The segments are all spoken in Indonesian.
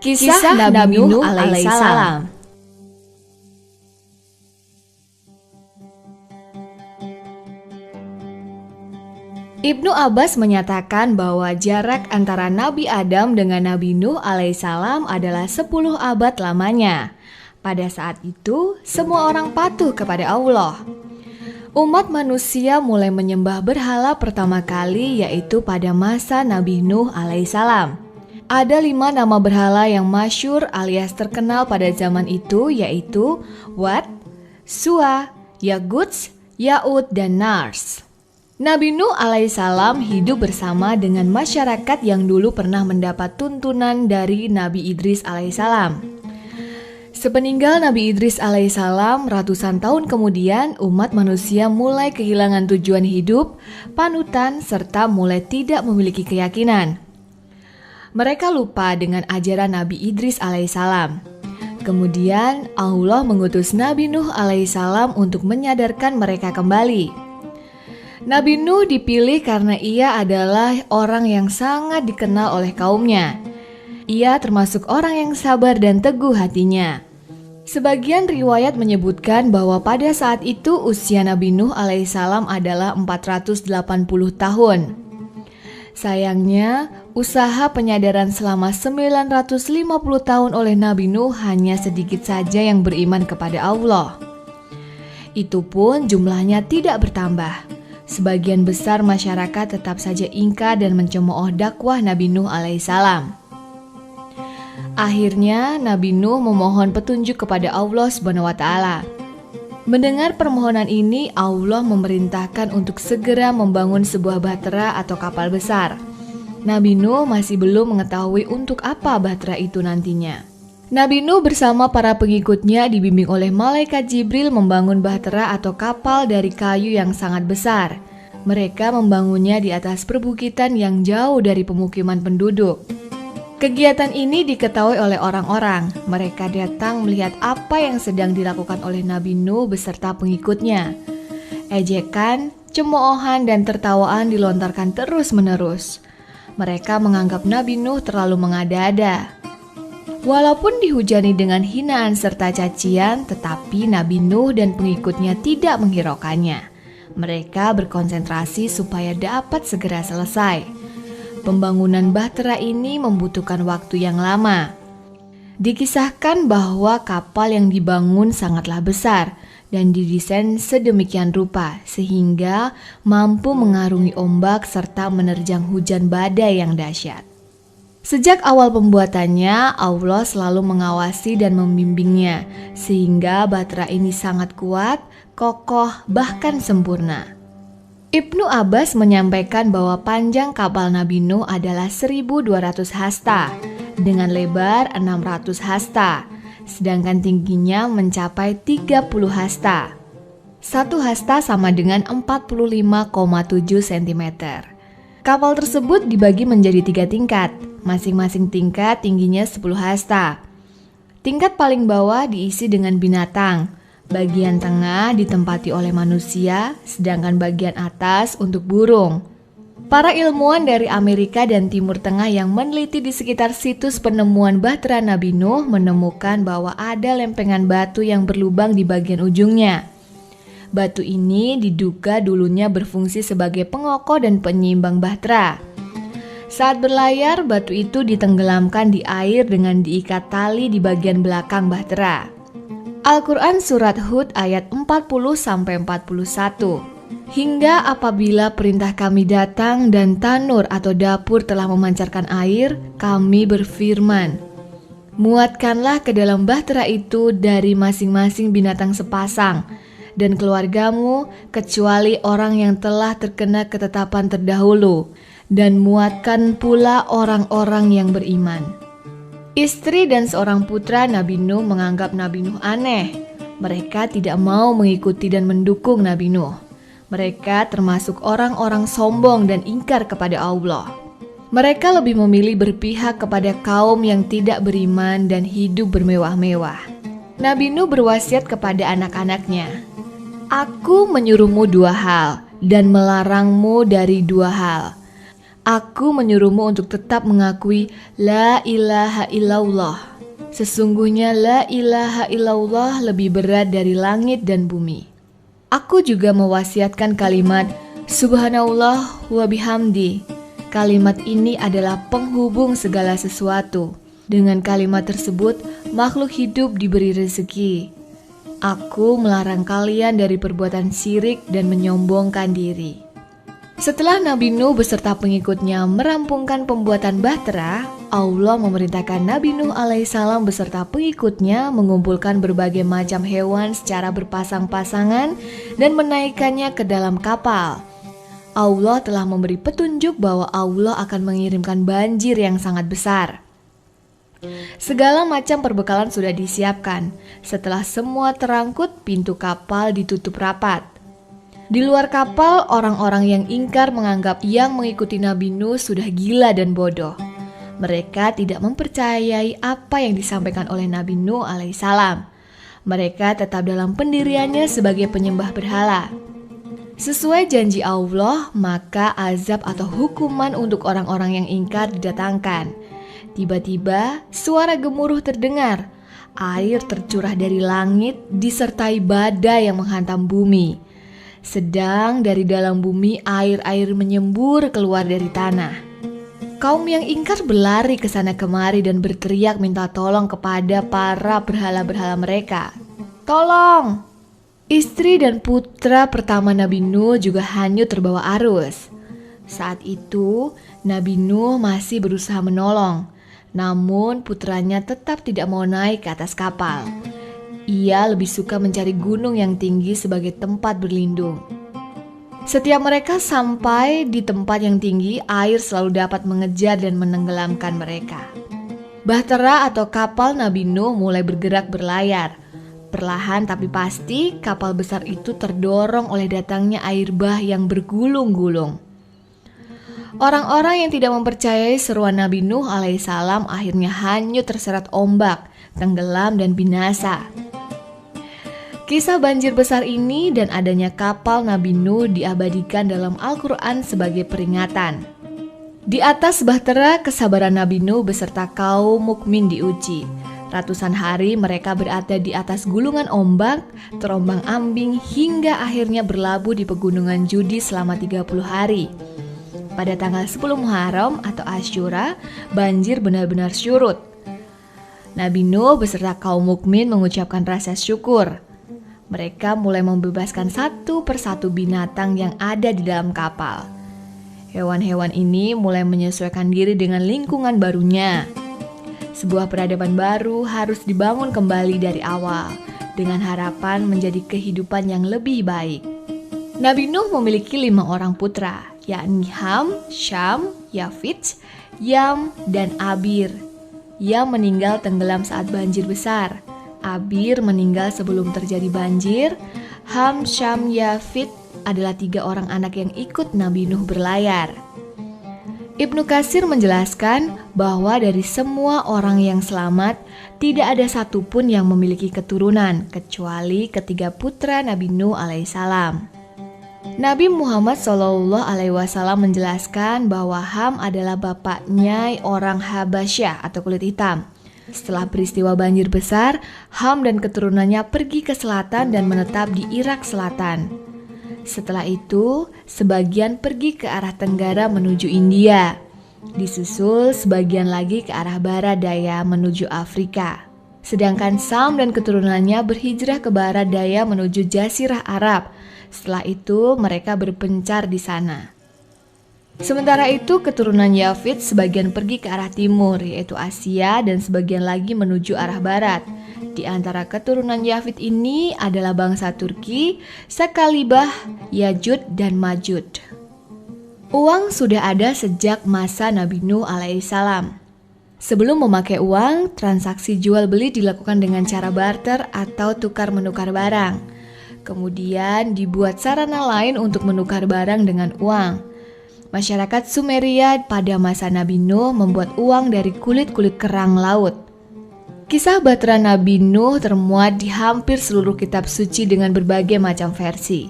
Kisah Nabi Nuh alaihissalam. Ibnu Abbas menyatakan bahwa jarak antara Nabi Adam dengan Nabi Nuh alaihissalam adalah 10 abad lamanya. Pada saat itu, semua orang patuh kepada Allah. Umat manusia mulai menyembah berhala pertama kali, yaitu pada masa Nabi Nuh alaihissalam. Ada 5 nama berhala yang masyhur alias terkenal pada zaman itu, yaitu Wat, Suwa, Yaguts, Ya'ud, dan Nars. Nabi Nuh alaihissalam hidup bersama dengan masyarakat yang dulu pernah mendapat tuntunan dari Nabi Idris alaihissalam. Sepeninggal Nabi Idris alaihissalam, ratusan tahun kemudian umat manusia mulai kehilangan tujuan hidup, panutan, serta mulai tidak memiliki keyakinan. Mereka lupa dengan ajaran Nabi Idris alaihissalam. Kemudian Allah mengutus Nabi Nuh alaihissalam untuk menyadarkan mereka kembali. Nabi Nuh dipilih karena ia adalah orang yang sangat dikenal oleh kaumnya. Ia termasuk orang yang sabar dan teguh hatinya. Sebagian riwayat menyebutkan bahwa pada saat itu usia Nabi Nuh alaihissalam adalah 480 tahun. Sayangnya, usaha penyadaran selama 950 tahun oleh Nabi Nuh hanya sedikit saja yang beriman kepada Allah. Itu pun jumlahnya tidak bertambah. Sebagian besar masyarakat tetap saja ingkar dan mencemooh dakwah Nabi Nuh alaihissalam. Akhirnya Nabi Nuh memohon petunjuk kepada Allah SWT. Mendengar permohonan ini, Allah memerintahkan untuk segera membangun sebuah bahtera atau kapal besar. Nabi Nuh masih belum mengetahui untuk apa bahtera itu nantinya. Nabi Nuh bersama para pengikutnya dibimbing oleh malaikat Jibril membangun bahtera atau kapal dari kayu yang sangat besar. Mereka membangunnya di atas perbukitan yang jauh dari pemukiman penduduk. Kegiatan ini diketahui oleh orang-orang. Mereka datang melihat apa yang sedang dilakukan oleh Nabi Nuh beserta pengikutnya. Ejekan, cemoohan, dan tertawaan dilontarkan terus-menerus. Mereka menganggap Nabi Nuh terlalu mengada-ada. Walaupun dihujani dengan hinaan serta cacian, tetapi Nabi Nuh dan pengikutnya tidak menghiraukannya. Mereka berkonsentrasi supaya dapat segera selesai. Pembangunan bahtera ini membutuhkan waktu yang lama. Dikisahkan bahwa kapal yang dibangun sangatlah besar dan didesain sedemikian rupa sehingga mampu mengarungi ombak serta menerjang hujan badai yang dahsyat. Sejak awal pembuatannya, Allah selalu mengawasi dan membimbingnya, sehingga bahtera ini sangat kuat, kokoh, bahkan sempurna. Ibnu Abbas menyampaikan bahwa panjang kapal Nabi Nuh adalah 1.200 hasta, dengan lebar 600 hasta, sedangkan tingginya mencapai 30 hasta. 1 hasta sama dengan 45,7 cm. Kapal tersebut dibagi menjadi 3 tingkat. Masing-masing tingkat tingginya 10 hasta. Tingkat paling bawah diisi dengan binatang. Bagian tengah ditempati oleh manusia, sedangkan bagian atas untuk burung. Para ilmuwan dari Amerika dan Timur Tengah yang meneliti di sekitar situs penemuan bahtera Nabi Nuh menemukan bahwa ada lempengan batu yang berlubang di bagian ujungnya. Batu ini diduga dulunya berfungsi sebagai pengokoh dan penyeimbang bahtera. Saat berlayar, batu itu ditenggelamkan di air dengan diikat tali di bagian belakang bahtera. Al-Quran Surat Hud ayat 40-41. Hingga apabila perintah kami datang dan tanur atau dapur telah memancarkan air, kami berfirman, muatkanlah ke dalam bahtera itu dari masing-masing binatang sepasang, dan keluargamu kecuali orang yang telah terkena ketetapan terdahulu, dan muatkan pula orang-orang yang beriman. Istri dan seorang putra Nabi Nuh menganggap Nabi Nuh aneh. Mereka tidak mau mengikuti dan mendukung Nabi Nuh. Mereka termasuk orang-orang sombong dan ingkar kepada Allah. Mereka lebih memilih berpihak kepada kaum yang tidak beriman dan hidup bermewah-mewah. Nabi Nuh berwasiat kepada anak-anaknya, Aku menyuruhmu 2 hal dan melarangmu dari 2 hal. Aku menyuruhmu untuk tetap mengakui La ilaha illallah. Sesungguhnya la ilaha illallah lebih berat dari langit dan bumi. Aku juga mewasiatkan kalimat Subhanallah wa bihamdi. Kalimat ini adalah penghubung segala sesuatu. Dengan kalimat tersebut, makhluk hidup diberi rezeki. Aku melarang kalian dari perbuatan syirik dan menyombongkan diri. Setelah Nabi Nuh beserta pengikutnya merampungkan pembuatan bahtera, Allah memerintahkan Nabi Nuh alaihissalam beserta pengikutnya mengumpulkan berbagai macam hewan secara berpasang-pasangan dan menaikkannya ke dalam kapal. Allah telah memberi petunjuk bahwa Allah akan mengirimkan banjir yang sangat besar. Segala macam perbekalan sudah disiapkan. Setelah semua terangkut, pintu kapal ditutup rapat. Di luar kapal, orang-orang yang ingkar menganggap yang mengikuti Nabi Nuh sudah gila dan bodoh. Mereka tidak mempercayai apa yang disampaikan oleh Nabi Nuh alaihissalam. Mereka tetap dalam pendiriannya sebagai penyembah berhala. Sesuai janji Allah, maka azab atau hukuman untuk orang-orang yang ingkar didatangkan. Tiba-tiba, suara gemuruh terdengar. Air tercurah dari langit disertai badai yang menghantam bumi. Sedang dari dalam bumi air-air menyembur keluar dari tanah. Kaum yang ingkar berlari ke sana kemari dan berteriak minta tolong kepada para berhala-berhala mereka. Tolong! Istri dan putra pertama Nabi Nuh juga hanyut terbawa arus. Saat itu Nabi Nuh masih berusaha menolong. Namun putranya tetap tidak mau naik ke atas kapal. Ia lebih suka mencari gunung yang tinggi sebagai tempat berlindung. Setiap mereka sampai di tempat yang tinggi, air selalu dapat mengejar dan menenggelamkan mereka. Bahtera atau kapal Nabi Nuh mulai bergerak berlayar. Perlahan tapi pasti, kapal besar itu terdorong oleh datangnya air bah yang bergulung-gulung. Orang-orang yang tidak mempercayai seruan Nabi Nuh alaihissalam akhirnya hanyut terseret ombak, tenggelam dan binasa. Kisah banjir besar ini dan adanya kapal Nabi Nuh diabadikan dalam Al-Quran sebagai peringatan. Di atas bahtera, kesabaran Nabi Nuh beserta kaum mukmin diuji. Ratusan hari mereka berada di atas gulungan ombak, terombang-ambing hingga akhirnya berlabuh di pegunungan Judi selama 30 hari. Pada tanggal 10 Muharram atau Asyura, banjir benar-benar surut. Nabi Nuh beserta kaum mukmin mengucapkan rasa syukur. Mereka mulai membebaskan satu persatu binatang yang ada di dalam kapal. Hewan-hewan ini mulai menyesuaikan diri dengan lingkungan barunya. Sebuah peradaban baru harus dibangun kembali dari awal, dengan harapan menjadi kehidupan yang lebih baik. Nabi Nuh memiliki 5 orang putra, yakni Ham, Syam, Yafit, Yam, dan Abir, yang meninggal tenggelam saat banjir besar. Abir meninggal sebelum terjadi banjir. Ham, Syam, Yafit adalah 3 orang anak yang ikut Nabi Nuh berlayar. Ibnu Katsir menjelaskan bahwa dari semua orang yang selamat, tidak ada satupun yang memiliki keturunan, kecuali ketiga putra Nabi Nuh alaihissalam. Nabi Muhammad SAW menjelaskan bahwa Ham adalah bapaknya orang Habasyah atau kulit hitam. Setelah peristiwa banjir besar, Ham dan keturunannya pergi ke selatan dan menetap di Irak Selatan. Setelah itu, sebagian pergi ke arah tenggara menuju India. Disusul sebagian lagi ke arah barat daya menuju Afrika. Sedangkan Sam dan keturunannya berhijrah ke barat daya menuju Jazirah Arab. Setelah itu, mereka berpencar di sana. Sementara itu, keturunan Yafit sebagian pergi ke arah timur, yaitu Asia, dan sebagian lagi menuju arah barat. Di antara keturunan Yafit ini adalah bangsa Turki, Sakalibah, Yajud, dan Majud. Uang sudah ada sejak masa Nabi Nuh alaihissalam. Sebelum memakai uang, transaksi jual beli dilakukan dengan cara barter atau tukar-menukar barang. Kemudian dibuat sarana lain untuk menukar barang dengan uang. Masyarakat Sumeria pada masa Nabi Nuh membuat uang dari kulit-kulit kerang laut. Kisah bahtera Nabi Nuh termuat di hampir seluruh kitab suci dengan berbagai macam versi.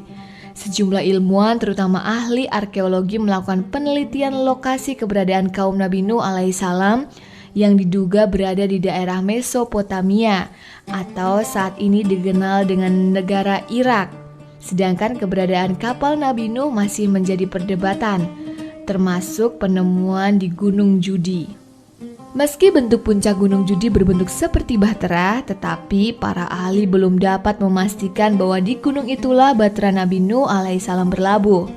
Sejumlah ilmuwan terutama ahli arkeologi melakukan penelitian lokasi keberadaan kaum Nabi Nuh alaihissalam yang diduga berada di daerah Mesopotamia atau saat ini dikenal dengan negara Irak. Sedangkan keberadaan kapal Nabi Nuh masih menjadi perdebatan, termasuk penemuan di Gunung Judi. Meski bentuk puncak Gunung Judi berbentuk seperti bahtera, tetapi para ahli belum dapat memastikan bahwa di gunung itulah bahtera Nabi Nuh alaihissalam berlabuh.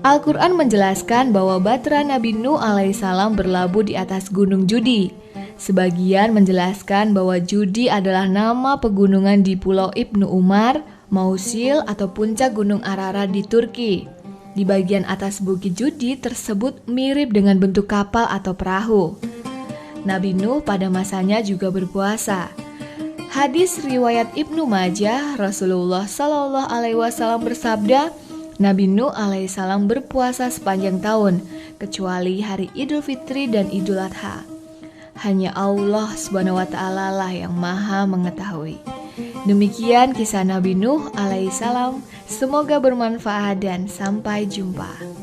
Al-Quran menjelaskan bahwa bahtera Nabi Nuh alaihissalam berlabuh di atas Gunung Judi. Sebagian menjelaskan bahwa Judi adalah nama pegunungan di Pulau Ibnu Umar, Mausil atau puncak Gunung Ararat di Turki. Di bagian atas bukit Judi tersebut mirip dengan bentuk kapal atau perahu. Nabi Nuh pada masanya juga berpuasa. Hadis riwayat Ibnu Majah, Rasulullah Shallallahu Alaihi Wasallam bersabda, Nabi Nuh alaihissalam berpuasa sepanjang tahun, kecuali hari Idul Fitri dan Idul Adha. Hanya Allah Subhanahu wa Ta'ala lah yang Maha mengetahui. Demikian kisah Nabi Nuh alaihissalam. Semoga bermanfaat dan sampai jumpa.